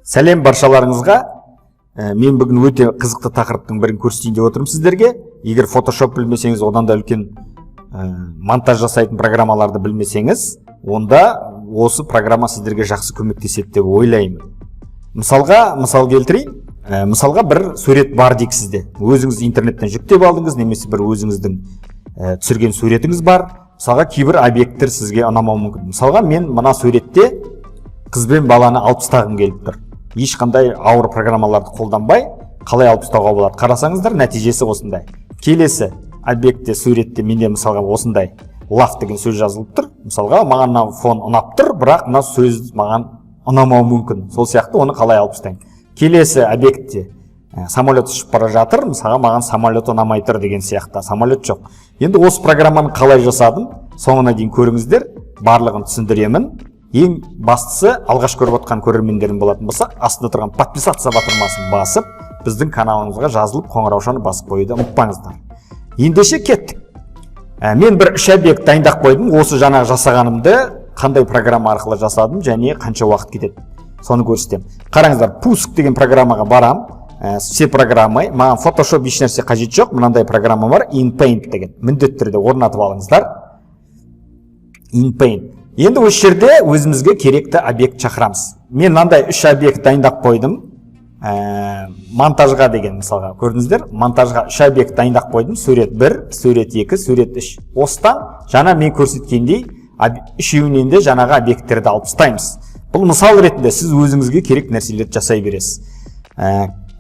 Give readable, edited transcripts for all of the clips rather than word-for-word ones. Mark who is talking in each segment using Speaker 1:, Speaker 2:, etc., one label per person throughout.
Speaker 1: Сәлем баршаларыңызға. Мен бүгін өте қызықты тақырыптың бірін көрсетейін деп отырмын сіздерге. Егер Photoshop білмесеңіз, одан да үлкен монтаж жасайтын программаларды білмесеңіз, онда осы программа сіздерге жақсы көмектеседі деп ойлаймын. Мысал келтірейін. Мысалға бір сурет бар дейік сізде. Өзіңіз интернеттен жүктеп алдыңыз, немесе бір өзіңіздің түсірген суретіңіз бар. Мысалға кейбір объекттер сізге ұнамауы мүмкін. Мысалға мен мына суретте қыз бен баланы алып тастағым келіп тұр. Ешқандай ауыр программаларды қолданбай, қалай алып тастауға болады? Қарасаңыздар, нәтижесі осындай. Келесі объектте, суретте менде мысалға осындай love деген сөз жазылып тұр. Мысалға маған мына фон ұнап тұр, бірақ мына сөз маған ұнамауы мүмкін. Сол сияқты оны қалай алып тастаймын? Келесі объектте самолет ұшып бара жатыр, мысалға маған самолет ұнамай тұр деген сияқты. Самолет жоқ. Енді осы программаны қалай жасадым? Соңына дейін көріңіздер, барлығын түсіндіремін. Ең бастысы, алғаш көріп отқан көрермендерің болатын болса, астында тұрған подписаться батырмасын басып, біздің каналымызға жазылып, қоңыраушаны басып қоюды ұмытпаңыздар. Ендеше кеттік. Мен бір 3 объект дайындап қойдым. Осы жаңағы жасағанымды қандай программа арқылы жасадым және қанша уақыт кетеді, соны көрсетемін. Қараңыздар, Пуск деген программаға барам. Все программы, маған Photoshop еш нәрсе қажет жоқ. Мынандай программа бар, InPaint деген. Міндетті түрде орнатып алыңыздар. InPaint. Енді осы жерде өзімізге керекті объект шақырамыз. Мен мынандай 3 объект дайындап қойдым. Монтажға деген мысалға көрдіңіздер. Монтажға 3 объект дайындап қойдым. Сурет 1, сурет 2, сурет 3. Осыдан жаңа мен көрсеткендей үшеуінен де жаңағы объекттерді алып тастаймыз. Бұл мысал ретінде сіз өзіңізге керек нәрселерді жасай бересіз.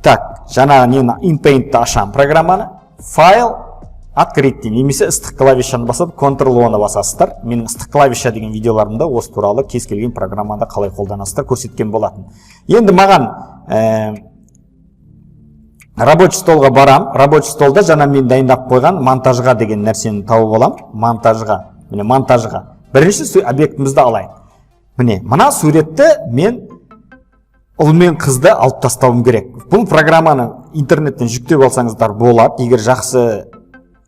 Speaker 1: Так, жаңағы мен InPaint-ті ашам программаны. Файл, открыть деймін. Немесе ыстық клавишаны басып, Ctrl-О-ны басасыздар. Менің ыстық клавиша деген видеоларымда осы туралы кез келген программада қалай қолданасыздар көрсеткен болатын. Енді маған рабочий столға барам. Рабочий столда жаңа мен дайындап қойған монтажға деген нәрсені тауып алам. Монтажға. Бірінші объектімізді алайын. Мына суретті мен ұл мен қызды алып тастауым керек. Бұл программаны интернеттен жүктеп алсаңыздар болады. Егер жақсы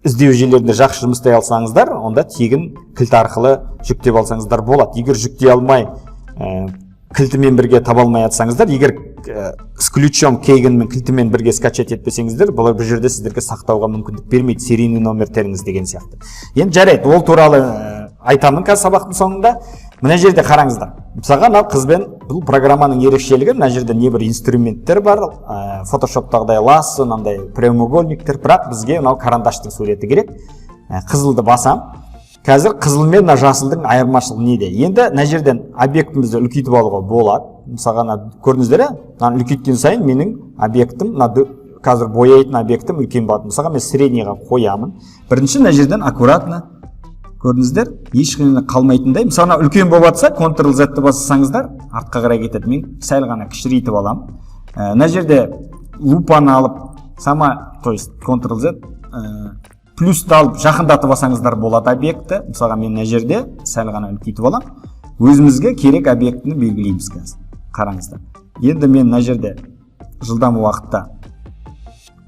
Speaker 1: іздеу желілерінде жақсы жұмыс істей алсаңыздар, онда тегін кілт арқылы жүктеп алсаңыздар болады. Егер жүктей алмай, кілтімен бірге таба алмай жатсаңыздар, егер с ключом кейгінмен кілтімен бірге скачать етпесеңіздер, бұл жерде сіздерге сақтауға мүмкіндік бермейді, серийный номертеріңіз деген сияқты. Енді жарайды, ол туралы айтамын қазір сабақтың соңында. Мына жерде қараңыздар. Мысалға мына қызбен бұл программаның ерекшелігі, мына жерде небір инструменттер бар, Photoshop-тағыдай лассо, мынандай прямоугольниктер, бірақ бізге мынау карандаштың суреті керек. Қызылды басам. Қазір қызыл мен жасылдың айырмашылығы неде? Енді мына жерден объектімізді үлкейтіп алуға болады. Мысалға көрдіңіздер, үлкейткен сайын менің объектім, қазір бояйтын объектім үлкен болады. Мысалға мен среднийға қоямын. Бірінші мына жерден аккуратно көрдіңіздер, ешқандай қалмайтындай. Мысалы үлкен болып жатса, Ctrl-Z-ті бассаңыздар, артқа қарай кетеді. Мен сәл ғана кішірейтіп алам. Мына жерде лупаны алып, то есть Ctrl-Z, плюсты алып жақындатып алсаңыздар болады объектті. Мысалға мен мына жерде сәл ғана үлкейтіп алам. Өзімізге керек объектіні белгілейміз қазір. Қараңыздар. Енді мен мына жерде жылдам уақытта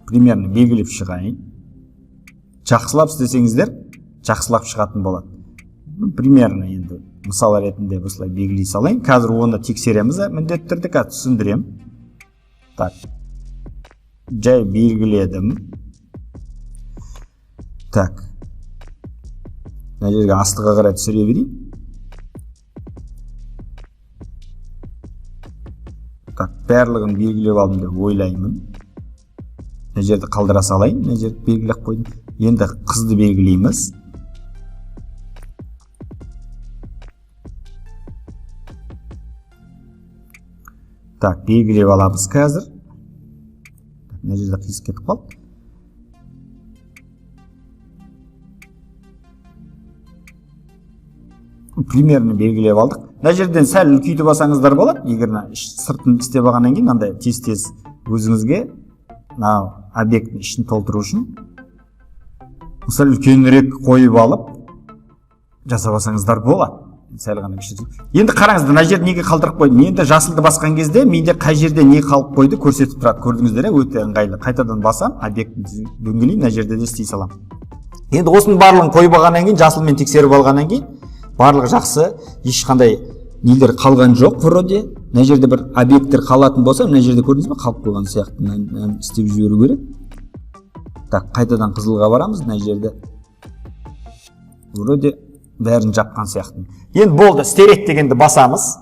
Speaker 1: примерно белгілеп шығайын. Жақсылап істесеңіздер, жақсылап шығатын болады. Примерно енді мысал ретінде осылай белгілей салайын. Қазір оны тексереміз, міндетті түрде қазір түсіндірем. Так. Жай белгіледім. Так. Мына жерге астыға қарай түсіре берейін. Так, барлығын белгілеп алдым деп ойлаймын. Мына жерді қалдыра салайын. Мына жерді белгілеп қойдым. Енді қызды белгілейміз. Так, белгілеп аламыз қазір. Мына жерде қисық кетіп қалды. Примерно белгілеп алдық. Мына жерден сәл үлкейтіп алсаңыздар болады. Егер сыртын істеп алғаннан кейін мынандай тез-тез өзіңізге объекттің ішін толтыру үшін мысалы үлкенірек қойып алып жасап алсаңыздар болады. Сәл ғана кішірейтіп. Енді қараңыздар, мына жерді неге қалдырып қойдым? Енді жасылды басқан кезде менде қай жерде не қалып қойды көрсетіп тұрады. Көрдіңіздер, өте ыңғайлы. Қайтадан басам, объектті дөңгелеймін, мына жерде де істей салам. Енді осының барлығын қойып алғаннан кейін, жасылмен тексеріп алғаннан кейін барлығы жақсы, ешқандай
Speaker 2: нелер қалған жоқ вроде. Мына жерде бір объекттер қалатын болса, мына жерде көрдіңіз бе, қалып қойған сияқты. Мынаны істеп жіберу керек. Так, қайтадан қызылға барамыз. Мына жерде вроде бәрін жапқан сияқты.
Speaker 1: Енді болды, стереть дегенді басамыз.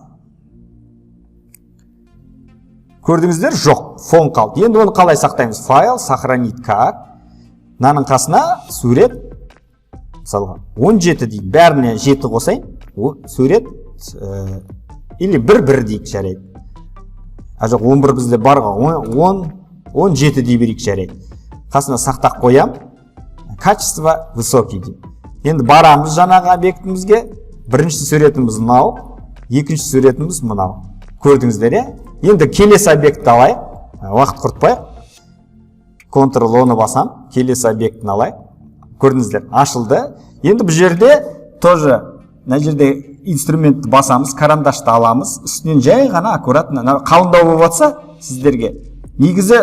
Speaker 1: Көрдіңіздер? Жоқ, фон қалды. Енді оны қалай сақтаймыз? Файл, сохранить как. Мынаның қасына сурет, мысалға 17 дейін, бәріне 7 қосайын. Сурет или 1 дейік, жарайды. А жоқ, 11 бізде барға, 17 дей берейік, жарайды. Қасына сақтақ қоям. Качество высокий дейік. Енді барамыз жаңағы объектімізге. Бірінші суретіміз мынау, екінші суретіміз мынау. Көрдіңіздер, енді келесі объектті алайық. Уақыт құртпайық. Ctrl-оны басам, келесі объектін алайық. Көрдіңіздер, ашылды. Енді бұл жерде тоже, мына жерде инструментті басамыз, карандашты аламыз. Үстінен жай ғана аккуратно, қалыңдау болып жатса сіздерге. Негізі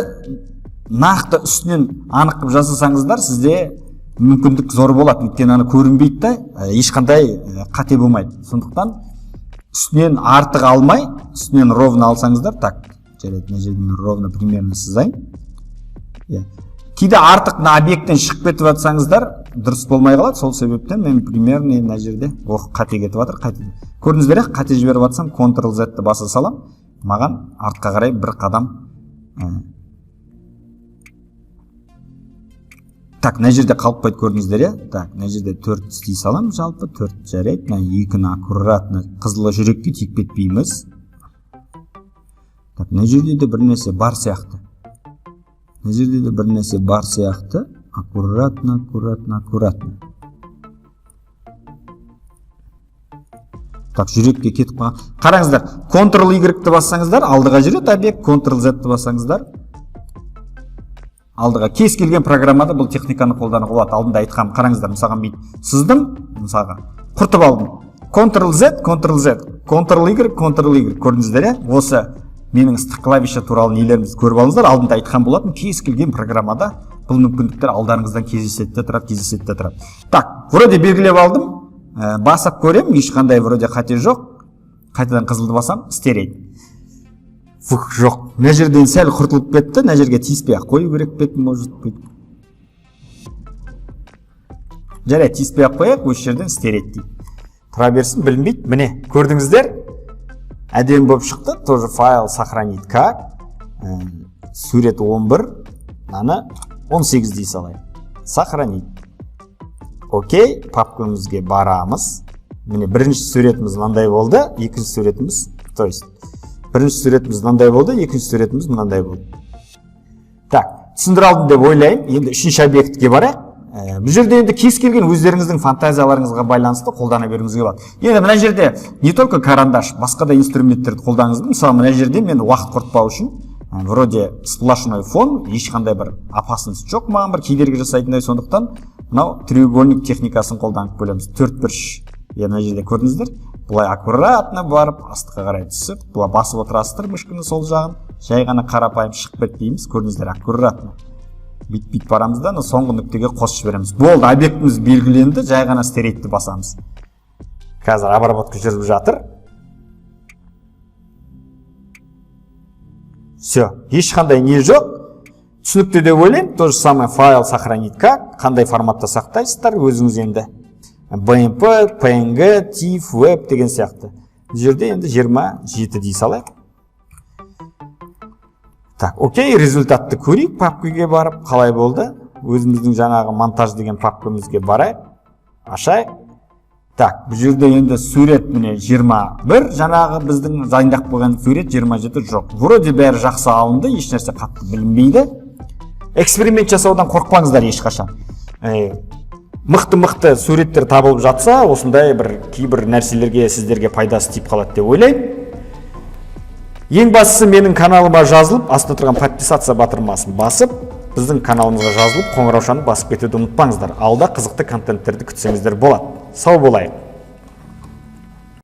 Speaker 1: нақты үстінен анық жасасаңыздар, сізде мүмкіндік зор болады. Өйткені аны көрінбейді да, ешқандай қате болмайды. Сондықтан үстінен артық алмай, үстінен ровно алсаңыздар, так, жарайды, мына жерден ровно примерно сызайын. Кейде артық мына объекттен шығып кетіп жатсаңыздар, дұрыс болмай қалады. Сол себептен мен примерно мына жерде қате кетіп жатыр, қате. Көрдіңіздер, қате жіберіп жатсам, Ctrl-Z-ті баса салам, маған артқа қарай бір қадам. Так, мына жерде қалып қойды, көрдіңіздер. Так, мына жерде 4 істей салам, жалпы 4 жарайды. Мына 2-ні аккуратно қызыл жүрекке тиіп кетпейміз. Так, мына жерде де бір нәрсе бар сияқты. Мына жерде де бір нәрсе бар сияқты. Аккуратно. Так, жүрекке кетіп қалған. Қараңыздар, Ctrl-Y-ті бассаңыздар, алдыға жүреді объект, Ctrl-Z-ті бассаңыздар, алдыға. Кез келген программада бұл техниканы қолдануға болады. Алдында айтқам, қараңыздар, мысалға мен сыздым, мысалға құртып алдым. Ctrl-Z, Ctrl-Y, көрдіңіздер, осы менің ыстық клавиша туралы нелерімізді көріп алыңыздар. Алдында айтқан болатын, кез келген программада бұл мүмкіндіктер алдарыңыздан кездеседі тұрады. Так, вроде белгілеп алдым, басып көрем, ешқандай вроде қате жоқ. Қайтадан қызылды басам, стереть. Жоқ, мына жерден сәл құртылып кетті, мына жерге тиіспей ақ қою керек пе, может быть. Жарайды, тиіспей ақ қояйық, осы жерден стереть дейді. Тұра берсін, білінбейді. Міне, көрдіңіздер? Әдемі болып шықты. Тоже файл сохранить как. Сурет 11, мынаны 18 дей салайық. Сохранить. Окей, папкамызге барамыз. Міне, бірінші суретіміз мынандай болды, екінші суретіміз, то есть бірінші суретіміз мынандай болды, екінші суретіміз мынандай болды. Так, түсіндіре алдым деп ойлаймын. Енді үшінші объектке барайық. Бұл жерде енді кез келген өздеріңіздің фантазияларыңызға байланысты қолдана беруіңізге болады. Енді мына жерде не только карандаш, басқа да инструменттерді қолданыңыз. Мысалы, мына жерде мен уақыт құртпау үшін вроде сплошной фон, ешқандай бір опасность жоқ, маған бір кедергі жасайтындай, сондықтан мынау треугольник техникасын қолданып бөлеміз. 4 бұрыш. Мына жерде көрдіңіздер, бұлай аккуратно барып, астыққа қарай түсіп, бұлай басып отырасыздар мышканы сол жағын, жай ғана қарапайым шығып кетпейміз, көрдіңіздер, аккуратно. Бит барамыз да, соңғы нүктеге қосып жібереміз. Болды, объектіміз белгіленді, жай ғана стерейтті басамыз. Қазір обработка жүріп жатыр. Все, ешқандай не жоқ. Түсінікті деп ойлаймын. То же самое файл сохранить как, қандай форматта сақтайсыздар өзіңіз енді. BMP, PNG, TIFF, Web деген сияқты. Бұл жерде енді 27 дей салайық. Так, окей, результатты көрейік, папкаға барып, қалай болды? Өзіміздің жаңағы монтаж деген папкамызға барайық, ашайық. Так, бұл жерде енді сурет міне 21, жаңағы біздің дайындап қойған сурет 27 жоқ. Вроде бәрі жақсы алынды, еш нәрсе қатты білінбейді. Эксперимент жасаудан қорықпаңыздар ешқашан. Мықты суреттер табылып жатса, осындай бір кейбір нәрселерге сіздерге пайдасы тиіп қалады деп ойлаймын. Ең бастысы менің каналыма жазылып, астында тұрған подписаться батырмасын басып, біздің каналымызға жазылып, қоңыраушаны басып кетуді ұмытпаңыздар. Алда қызықты контенттерді күтсеңіздер болады. Сау болайық.